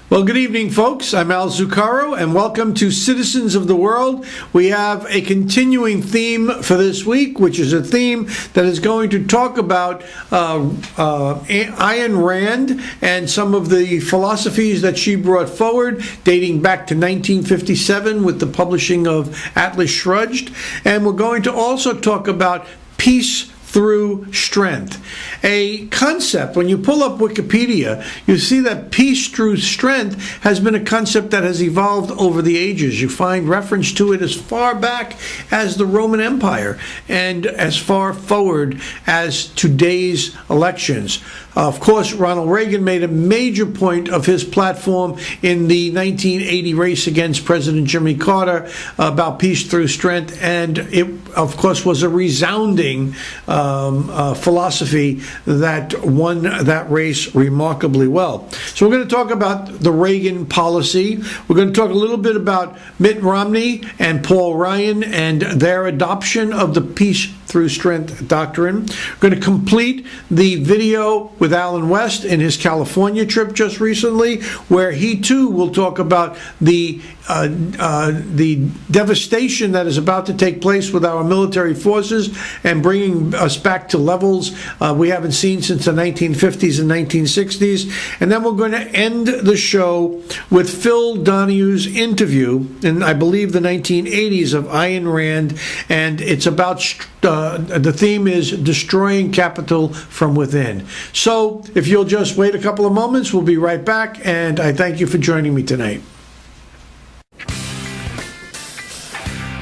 Well, good evening, folks. I'm Al Zucaro, and welcome to Citizens of the World. We have a continuing theme for this week, which is a theme that is going to talk about Ayn Rand and some of the philosophies that she brought forward, dating back to 1957 with the publishing of Atlas Shrugged. And we're going to also talk about peace through strength. A concept, when you pull up Wikipedia, you see that peace through strength has been a concept that has evolved over the ages. You find reference to it as far back as the Roman Empire and as far forward as today's elections. Of course, Ronald Reagan made a major point of his platform in the 1980 race against President Jimmy Carter about peace through strength, and it, of course, was a resounding philosophy that won that race remarkably well. So we're going to talk about the Reagan policy. We're going to talk a little bit about Mitt Romney and Paul Ryan and their adoption of the peace through strength doctrine. We're going to complete the video with Alan West in his California trip just recently, where he too will talk about the devastation that is about to take place with our military forces and bringing us back to levels we haven't seen since the 1950s and 1960s. And then we're going to end the show with Phil Donahue's interview in, I believe, the 1980s of Ayn Rand, and it's about the theme is destroying capital from within. So if you'll just wait a couple of moments, we'll be right back, and I thank you for joining me tonight.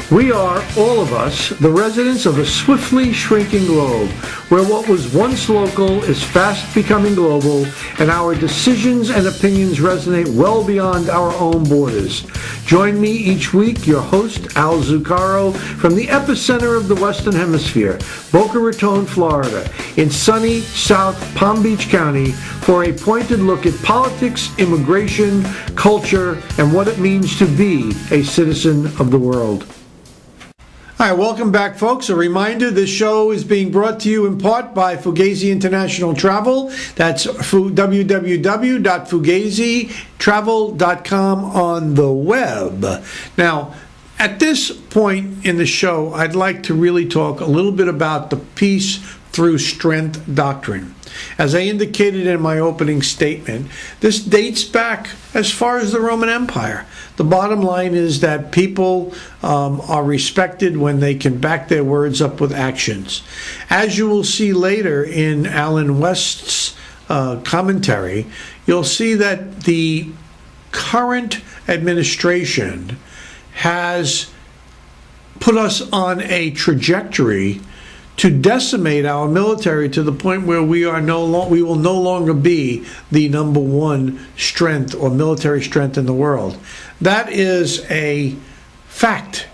We are, all of us, the residents of a swiftly shrinking globe, where what was once local is fast becoming global, and our decisions and opinions resonate well beyond our own borders. Join me each week, your host, Al Zucaro, from the epicenter of the Western Hemisphere, Boca Raton, Florida, in sunny South Palm Beach County, for a pointed look at politics, immigration, culture, and what it means to be a citizen of the world. Hi, welcome back, folks. A reminder, this show is being brought to you in part by Fugazi International Travel. That's www.fugazitravel.com on the web. Now, at this point in the show, I'd like to really talk a little bit about the peace through strength doctrine. As I indicated in my opening statement, this dates back as far as the Roman Empire. The bottom line is that people are respected when they can back their words up with actions. As you will see later in Alan West's commentary, you'll see that the current administration has put us on a trajectory to decimate our military to the point where we will no longer be the number one strength or military strength in the world. That is a fact.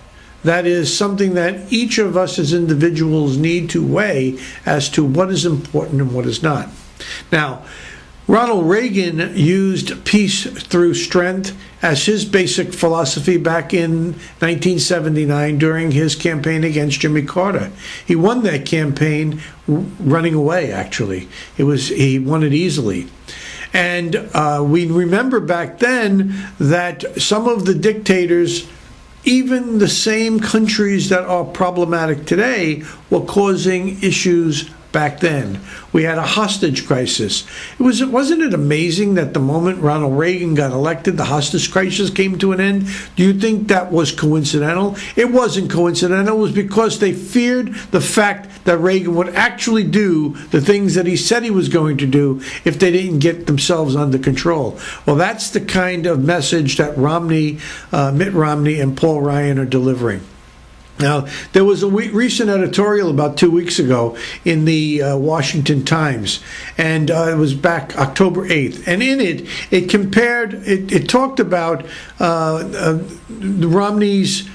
That is something that each of us as individuals need to weigh as to what is important and what is not. Now, Ronald Reagan used peace through strength as his basic philosophy back in 1979 during his campaign against Jimmy Carter. He won that campaign running away, actually. He won it easily. And we remember back then that some of the dictators, even the same countries that are problematic today, were causing issues back then. We had a hostage crisis. Wasn't it amazing that the moment Ronald Reagan got elected, the hostage crisis came to an end? Do you think that was coincidental? It wasn't coincidental. It was because they feared the fact that Reagan would actually do the things that he said he was going to do if they didn't get themselves under control. Well, that's the kind of message that Mitt Romney and Paul Ryan are delivering. Now, there was a recent editorial about 2 weeks ago in the Washington Times, and it was back October 8th. And in it, it talked about Romney's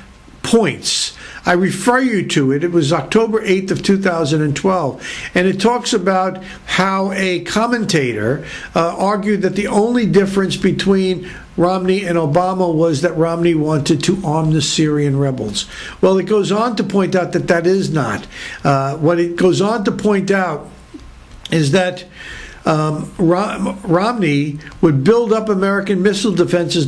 points. I refer you to it. It was October 8th of 2012. And it talks about how a commentator argued that the only difference between Romney and Obama was that Romney wanted to arm the Syrian rebels. Well, it goes on to point out that that is not. What it goes on to point out is that Romney would build up American missile defenses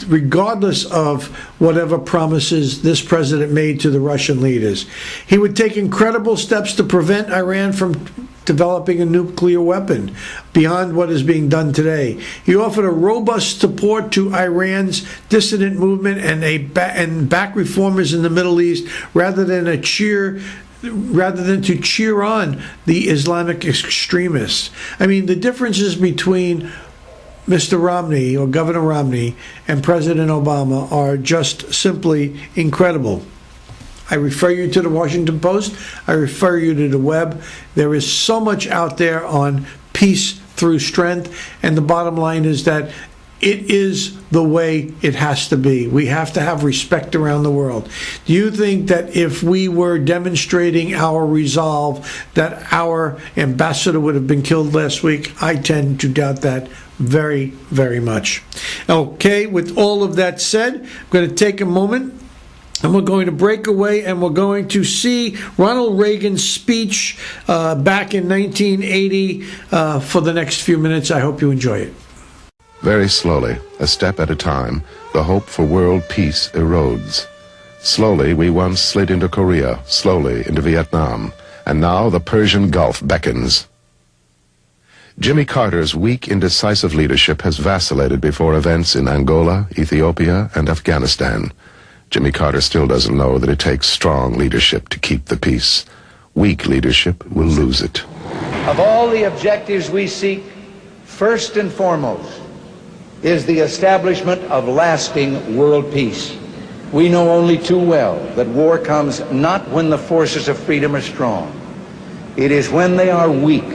regardless of whatever promises this president made to the Russian leaders. He would take incredible steps to prevent Iran from developing a nuclear weapon beyond what is being done today. He offered a robust support to Iran's dissident movement and back reformers in the Middle East rather than to cheer on the Islamic extremists. I mean, the differences between Mr. Romney or Governor Romney and President Obama are just simply incredible. I refer you to the Washington Post. I refer you to the web. There is so much out there on peace through strength, and the bottom line is that it is the way it has to be. We have to have respect around the world. Do you think that if we were demonstrating our resolve that our ambassador would have been killed last week? I tend to doubt that very, very much. Okay, with all of that said, I'm going to take a moment and we're going to break away and we're going to see Ronald Reagan's speech back in 1980 for the next few minutes. I hope you enjoy it. Very slowly, a step at a time, the hope for world peace erodes. Slowly, we once slid into Korea, slowly into Vietnam, and now the Persian Gulf beckons. Jimmy Carter's weak, indecisive leadership has vacillated before events in Angola, Ethiopia, and Afghanistan. Jimmy Carter still doesn't know that it takes strong leadership to keep the peace. Weak leadership will lose it. Of all the objectives we seek, first and foremost is the establishment of lasting world peace. We know only too well that war comes not when the forces of freedom are strong. It is when they are weak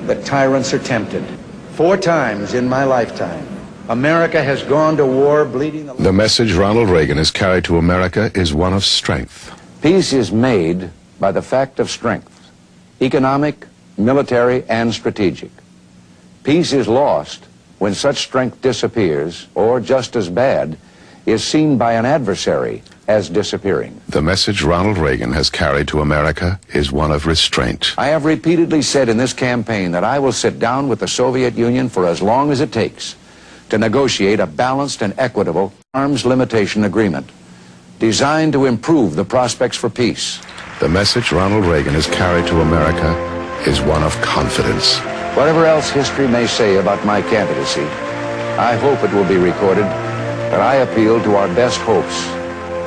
that tyrants are tempted. 4 times in my lifetime, America has gone to war bleeding. The message Ronald Reagan has carried to America is one of strength. Peace is made by the fact of strength, economic, military, and strategic. Peace is lost when such strength disappears, or just as bad, is seen by an adversary as disappearing. The message Ronald Reagan has carried to America is one of restraint. I have repeatedly said in this campaign that I will sit down with the Soviet Union for as long as it takes to negotiate a balanced and equitable arms limitation agreement designed to improve the prospects for peace. The message Ronald Reagan has carried to America is one of confidence. Whatever else history may say about my candidacy, I hope it will be recorded that I appeal to our best hopes,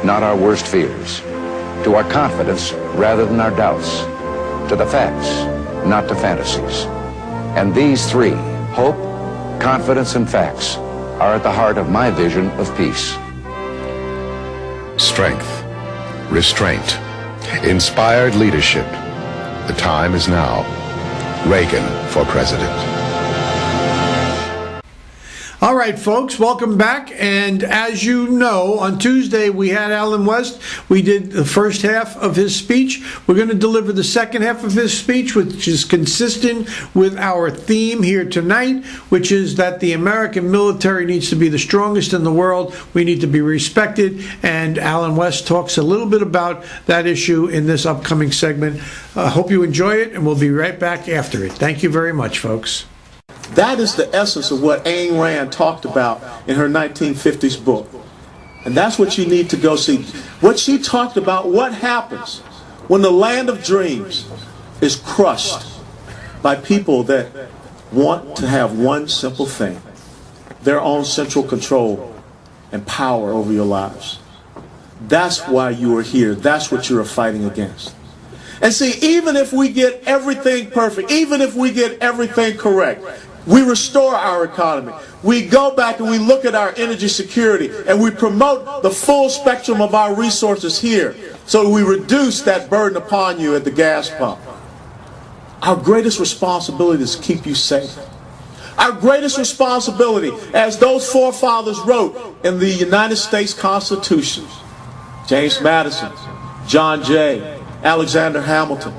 not our worst fears, to our confidence rather than our doubts, to the facts, not to fantasies. And these 3, hope, confidence, and facts, are at the heart of my vision of peace. Strength, restraint, inspired leadership. The time is now. Reagan for president. All right, folks, welcome back. And as you know, on Tuesday we had Alan West. We did the first half of his speech. We're going to deliver the second half of his speech, which is consistent with our theme here tonight, which is that the American military needs to be the strongest in the world. We need to be respected. And Alan West talks a little bit about that issue in this upcoming segment. I hope you enjoy it, and we'll be right back after it. Thank you very much, folks. That is the essence of what Ayn Rand talked about in her 1950s book. And that's what you need to go see. What she talked about, what happens when the land of dreams is crushed by people that want to have one simple thing: their own central control and power over your lives. That's why you are here. That's what you are fighting against. And see, even if we get everything perfect, even if we get everything correct, we restore our economy. We go back and we look at our energy security and we promote the full spectrum of our resources here so we reduce that burden upon you at the gas pump. Our greatest responsibility is to keep you safe. Our greatest responsibility, as those forefathers wrote in the United States Constitution, James Madison, John Jay, Alexander Hamilton,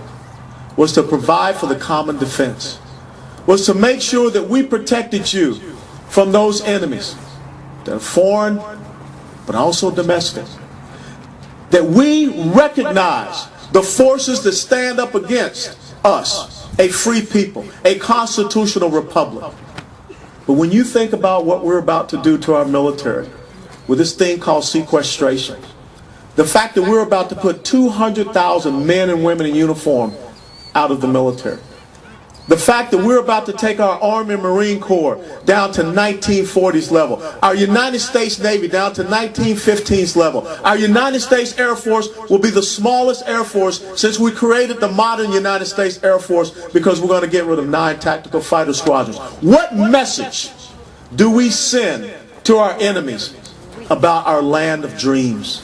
was to provide for the common defense, was to make sure that we protected you from those enemies that are foreign but also domestic, that we recognize the forces that stand up against us a free people, a constitutional republic. But when you think about what we're about to do to our military with this thing called sequestration, the fact that we're about to put 200,000 men and women in uniform out of the military, the fact that we're about to take our Army and Marine Corps down to 1940s level, our United States Navy down to 1915s level, our United States Air Force will be the smallest Air Force since we created the modern United States Air Force, because we're going to get rid of 9 tactical fighter squadrons. What message do we send to our enemies about our land of dreams?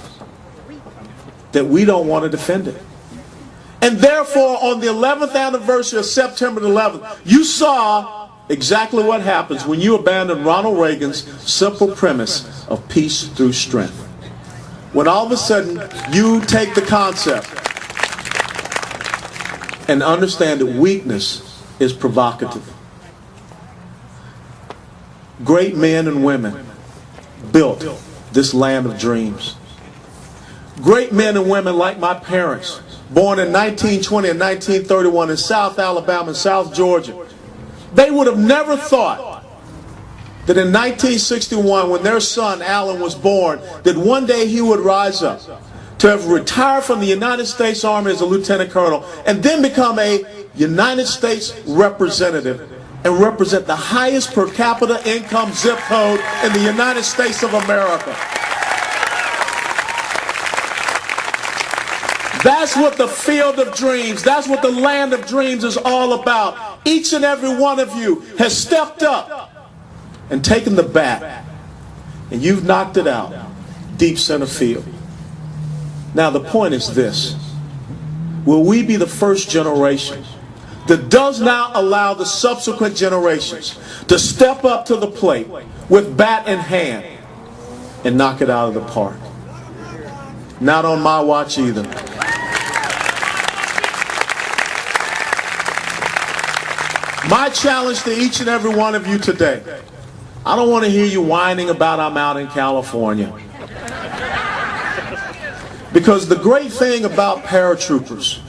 That we don't want to defend it. And therefore, on the 11th anniversary of September 11th, you saw exactly what happens when you abandon Ronald Reagan's simple premise of peace through strength. When all of a sudden you take the concept and understand that weakness is provocative. Great men and women built this land of dreams. Great men and women like my parents, born in 1920 and 1931 in South Alabama and South Georgia, they would have never thought that in 1961, when their son Alan was born, that one day he would rise up to have retired from the United States Army as a lieutenant colonel and then become a United States representative and represent the highest per capita income zip code in the United States of America. That's what the field of dreams, that's what the land of dreams is all about. Each and every one of you has stepped up and taken the bat, and you've knocked it out deep center field. Now the point is this: will we be the first generation that does not allow the subsequent generations to step up to the plate with bat in hand and knock it out of the park? Not on my watch either. My challenge to each and every one of you today, I don't want to hear you whining about I'm out in California. Because the great thing about paratroopers,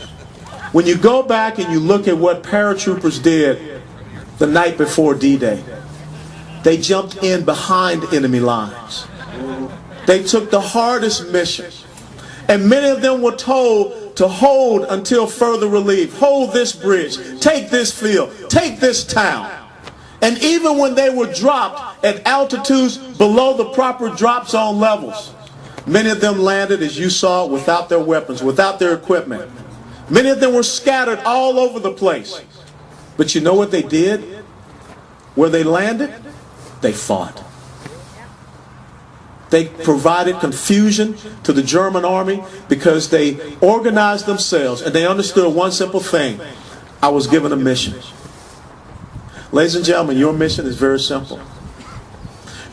when you go back and you look at what paratroopers did the night before D-Day, they jumped in behind enemy lines. They took the hardest mission. And many of them were told to hold until further relief. Hold this bridge, take this field, take this town. And even when they were dropped at altitudes below the proper drop zone levels, many of them landed, as you saw, without their weapons, without their equipment. Many of them were scattered all over the place. But you know what they did? Where they landed, they fought. They provided confusion to the German army because they organized themselves and they understood one simple thing: I was given a mission. Ladies and gentlemen, your mission is very simple.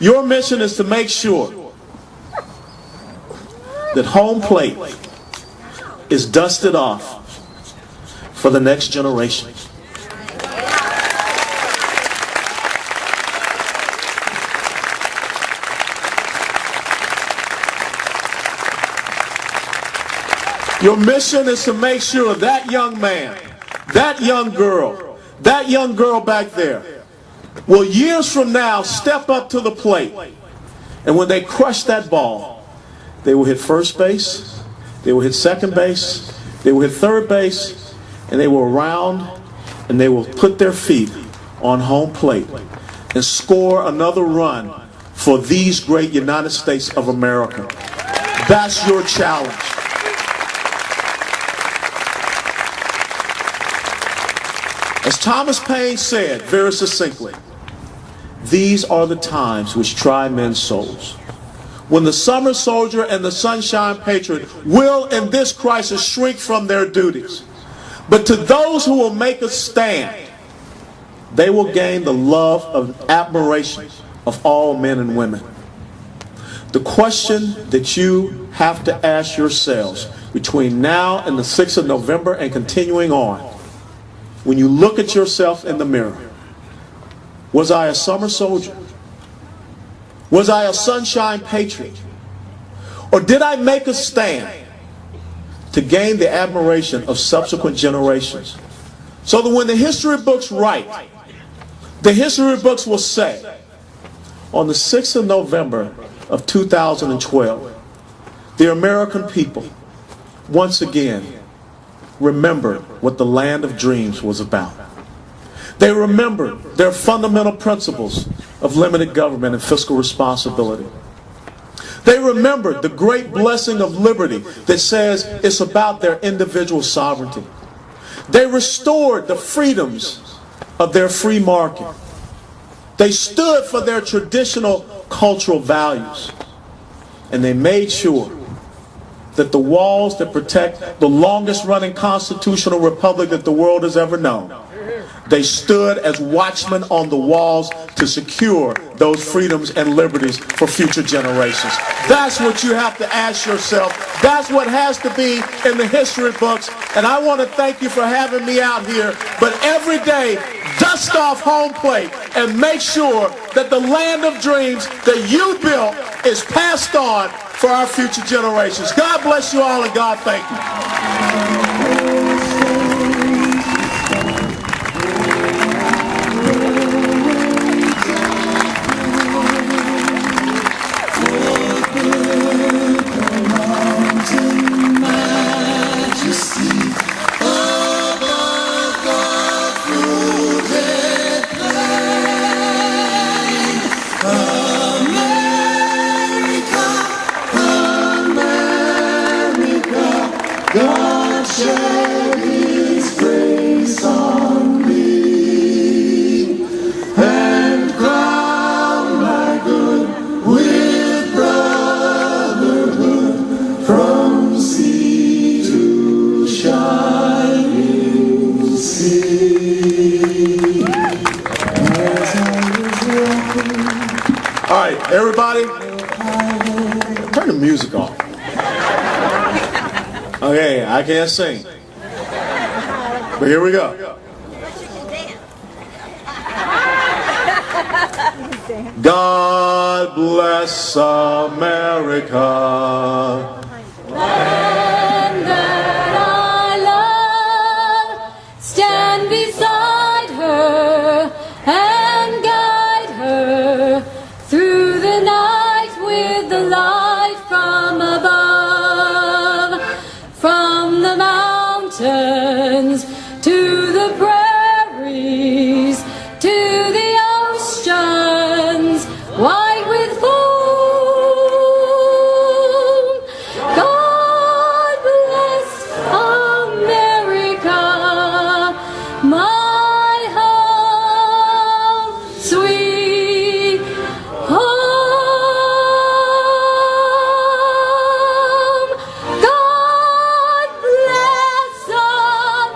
Your mission is to make sure that home plate is dusted off for the next generation. Your mission is to make sure that young man, that young girl back there will years from now step up to the plate, and when they crush that ball, they will hit first base, they will hit second base, they will hit third base, and they will round and they will put their feet on home plate and score another run for these great United States of America. That's your challenge. As Thomas Paine said very succinctly, these are the times which try men's souls, when the summer soldier and the sunshine patriot will in this crisis shrink from their duties. But to those who will make a stand, they will gain the love and admiration of all men and women. The question that you have to ask yourselves between now and the 6th of November and continuing on, when you look at yourself in the mirror: was I a summer soldier? Was I a sunshine patriot? Or did I make a stand to gain the admiration of subsequent generations So that when the history books write, the history books will say, on the 6th of November of 2012, the American people once again remembered what the land of dreams was about. They remembered their fundamental principles of limited government and fiscal responsibility. They remembered the great blessing of liberty that says it's about their individual sovereignty. They restored the freedoms of their free market. They stood for their traditional cultural values. And they made sure that the walls that protect the longest running constitutional republic that the world has ever known, they stood as watchmen on the walls to secure those freedoms and liberties for future generations. That's what you have to ask yourself. That's what has to be in the history books. And I want to thank you for having me out here. But every day, dust off home plate and make sure that the land of dreams that you built is passed on for our future generations. God bless you all, and God thank you. God shed His grace on me and crown my good with brotherhood from sea to shining sea. As I was walking. All right, everybody, turn the music off. Okay, I can't sing. But here we go. God bless America. Land that I love, stand beside her and guide her through the night with the light from above. From the mountains to the prairies to the oceans white with foam. God bless America, my home, sweet home. God bless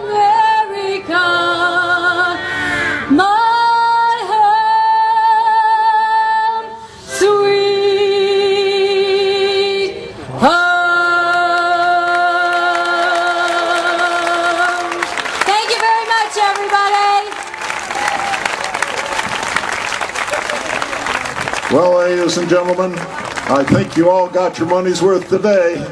America, my home, sweet home. Thank you very much, everybody. Well, ladies and gentlemen, I think you all got your money's worth today.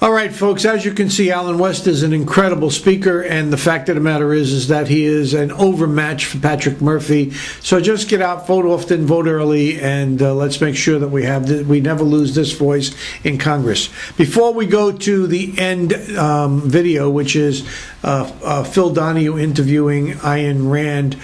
All right, folks, as you can see, Alan West is an incredible speaker, and the fact of the matter is that he is an overmatch for Patrick Murphy. So just get out, vote often, vote early, and let's make sure that we never lose this voice in Congress. Before we go to the end video, which is Phil Donahue interviewing Ayn Rand,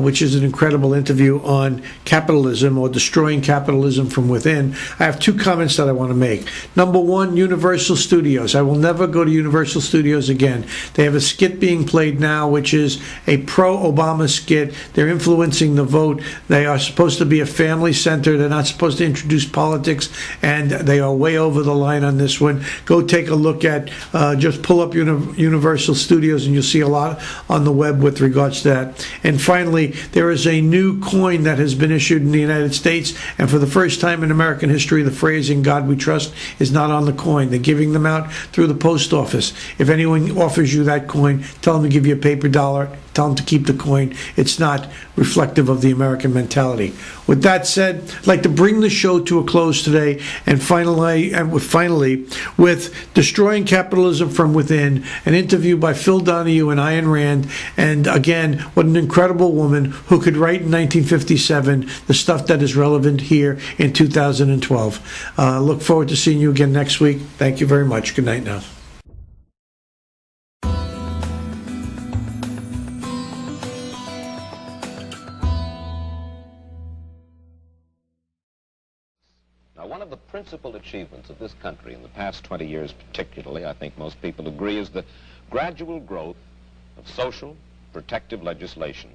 which is an incredible interview on capitalism or destroying capitalism from within, I have two comments that I want to make. Number one, Universal Studios. I will never go to Universal Studios again. They have a skit being played now, which is a pro-Obama skit. They're influencing the vote. They are supposed to be a family center. They're not supposed to introduce politics, and they are way over the line on this one. Go take a look at, just pull up Universal Studios, and you'll see a lot on the web with regards to that. And finally, there is a new coin that has been issued in the United States, and for the first time in American history, the phrase "In God We Trust" is not on the coin. They're giving them out through the post office. If anyone offers you that coin, tell them to give you a paper dollar tell them to keep the coin. It's not reflective of the American mentality. With that said, I'd like to bring the show to a close today and finally with Destroying Capitalism from Within, an interview by Phil Donahue and Ayn Rand. And again, what an incredible woman who could write in 1957 the stuff that is relevant here in 2012. Look forward to seeing you again next week. Thank you very much. Good night now. Now, one of the principal achievements of this country in the past 20 years particularly, I think most people agree, is the gradual growth of social protective legislation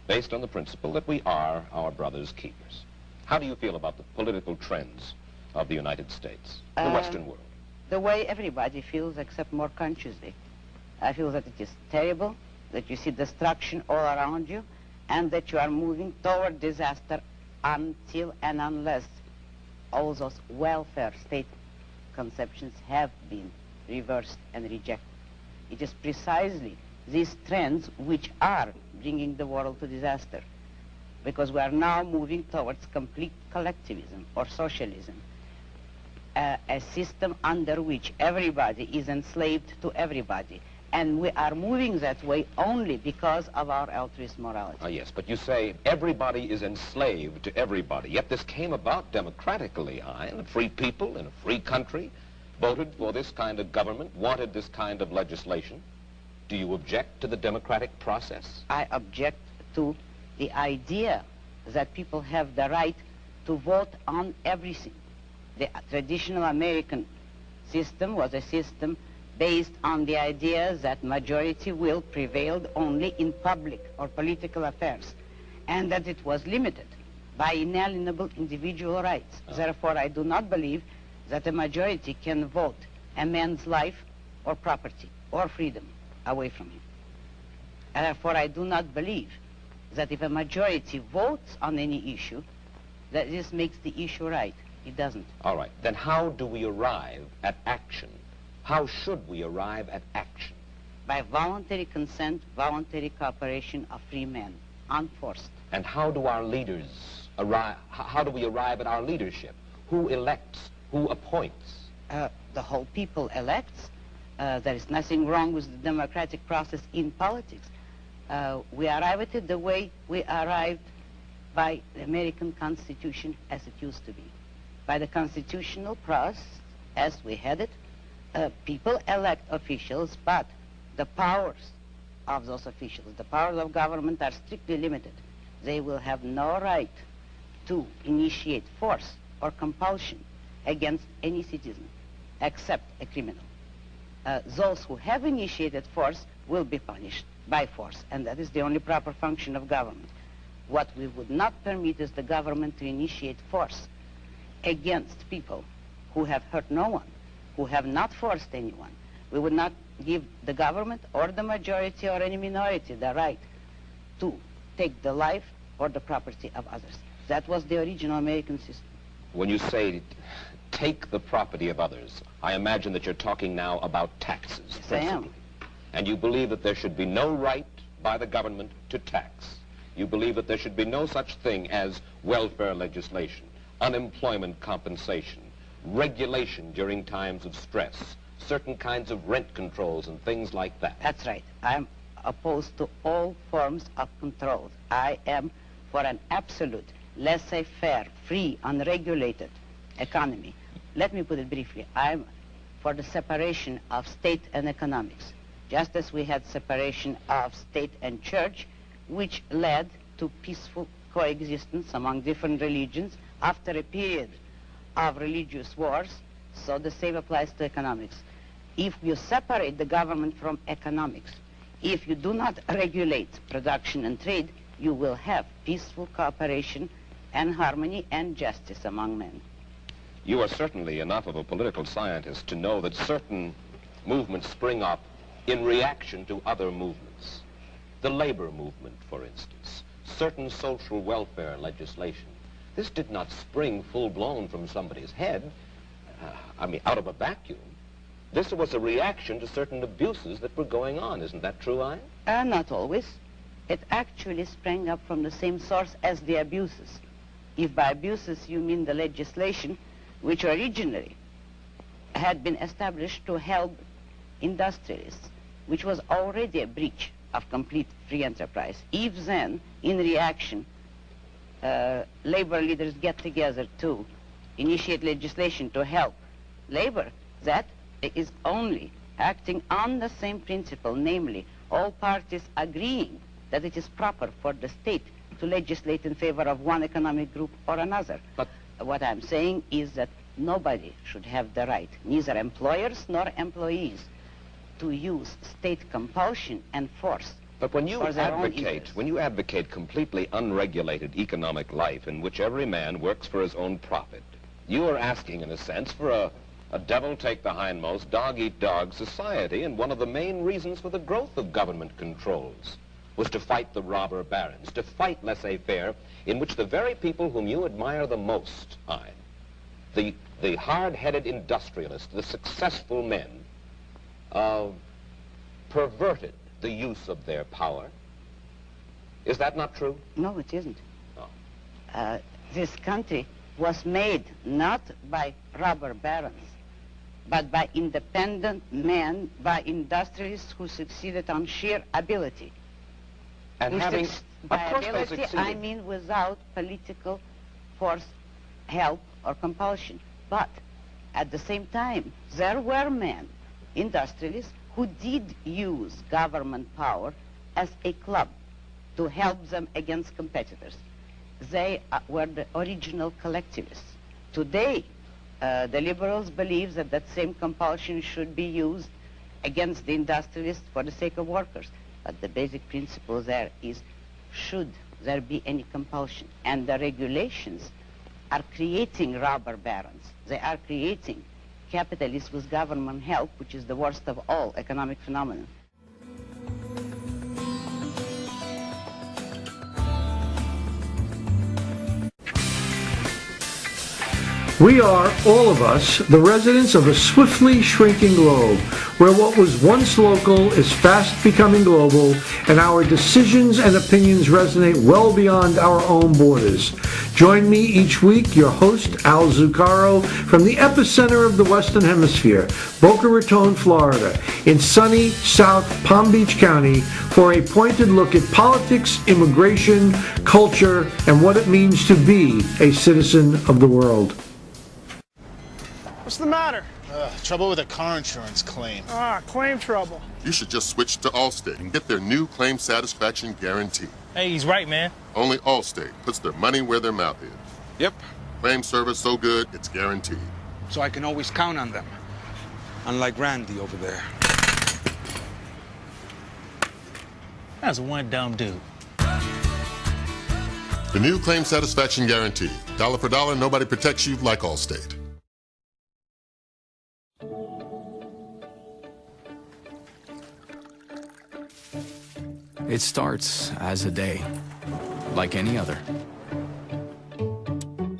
based on the principle that we are our brother's keepers. How do you feel about the political trends of the United States, the Western world? The way everybody feels, except more consciously. I feel that it is terrible, that you see destruction all around you, and that you are moving toward disaster until and unless all those welfare state conceptions have been reversed and rejected. It is precisely these trends which are bringing the world to disaster, because we are now moving towards complete collectivism or socialism, a system under which everybody is enslaved to everybody. And we are moving that way only because of our altruist morality. Ah, yes, but you say everybody is enslaved to everybody. Yet this came about democratically, Ayn. Free people in a free country voted for this kind of government, wanted this kind of legislation. Do you object to the democratic process? I object to the idea that people have the right to vote on everything. The traditional American system was a system based on the idea that majority will prevailed only in public or political affairs, and that it was limited by inalienable individual rights. Therefore, I do not believe that a majority can vote a man's life or property or freedom away from him. Therefore, I do not believe that if a majority votes on any issue, that this makes the issue right. It doesn't. All right. Then how do we arrive at action? How should we arrive at action? By voluntary consent, voluntary cooperation of free men, unforced. And how do our leaders arrive? How do we arrive at our leadership? Who elects? Who appoints? The whole people elects. There is nothing wrong with the democratic process in politics. We arrive at it the way we arrived by the American Constitution as it used to be. By the constitutional process as we had it, people elect officials, but the powers of those officials, the powers of government are strictly limited. They will have no right to initiate force or compulsion against any citizen except a criminal. Those who have initiated force will be punished by force, and that is the only proper function of government. What we would not permit is the government to initiate force against people who have hurt no one, who have not forced anyone. We would not give the government or the majority or any minority the right to take the life or the property of others. That was the original American system. When you say take the property of others, I imagine that you're talking now about taxes. Yes, I am. And you believe that there should be no right by the government to tax. You believe that there should be no such thing as welfare legislation, unemployment compensation, regulation during times of stress, certain kinds of rent controls and things like that. That's right. I'm opposed to all forms of control. I am for an absolute, laissez-faire, free, unregulated economy. Let me put it briefly. I'm for the separation of state and economics, just as we had separation of state and church, which led to peaceful coexistence among different religions after a period of religious wars. So the same applies to economics. If you separate the government from economics, if you do not regulate production and trade, you will have peaceful cooperation and harmony and justice among men. You are certainly enough of a political scientist to know that certain movements spring up in reaction to other movements. The labor movement, for instance, certain social welfare legislation. This did not spring full-blown from somebody's head, out of a vacuum. This was a reaction to certain abuses that were going on. Isn't that true, Ayn? Not always. it actually sprang up from the same source as the abuses. If by abuses you mean the legislation, which originally had been established to help industrialists, which was already a breach of complete free enterprise. If then, in reaction, labor leaders get together to initiate legislation to help labor, that is only acting on the same principle, namely all parties agreeing that it is proper for the state to legislate in favor of one economic group or another. But what I'm saying is that nobody should have the right, neither employers nor employees, to use state compulsion and force. But when you for their own advocate, interests. when you advocate completely unregulated economic life in which every man works for his own profit, you are asking, in a sense, for a devil-take-the-hindmost, dog-eat-dog society, and one of the main reasons for the growth of government controls was to fight the robber barons, to fight laissez-faire, in which the very people whom you admire the most, Ayn, the hard-headed industrialists, the successful men, perverted the use of their power. Is that not true? No, it isn't. No. This country was made not by robber barons, but by independent men, by industrialists who succeeded on sheer ability. And having, by of course they ability, succeeded. I mean without political force, help, or compulsion. But at the same time, there were men, industrialists, who did use government power as a club to help them against competitors. They were the original collectivists. Today, the liberals believe that that same compulsion should be used against the industrialists for the sake of workers. But the basic principle there is, should there be any compulsion? And the regulations are creating robber barons. They are creating capitalists with government help, which is the worst of all economic phenomena. We are, all of us, the residents of a swiftly shrinking globe, where what was once local is fast becoming global, and our decisions and opinions resonate well beyond our own borders. Join me each week, your host, Al Zucaro, from the epicenter of the Western Hemisphere, Boca Raton, Florida, in sunny South Palm Beach County, for a pointed look at politics, immigration, culture, and what it means to be a citizen of the world. What's the matter? Trouble with a car insurance claim. Claim trouble. You should just switch to Allstate and get their new claim satisfaction guarantee. Hey, he's right, man. Only Allstate puts their money where their mouth is. Yep. Claim service so good, it's guaranteed. So I can always count on them. Unlike Randy over there. That's one dumb dude. The new claim satisfaction guarantee. Dollar for dollar, nobody protects you like Allstate. It starts as a day, like any other.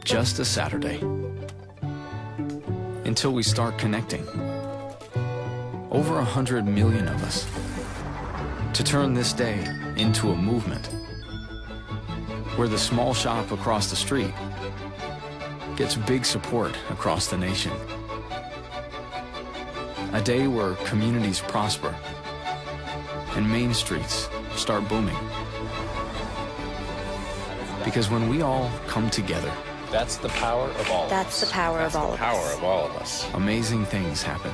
Just a Saturday. Until we start connecting. Over 100 million of us. To turn this day into a movement. Where the small shop across the street gets big support across the nation. A day where communities prosper and main streets start booming. Because when we all come together, that's the power of all of us. That's the power of all of us. Power of all of us. Amazing things happen.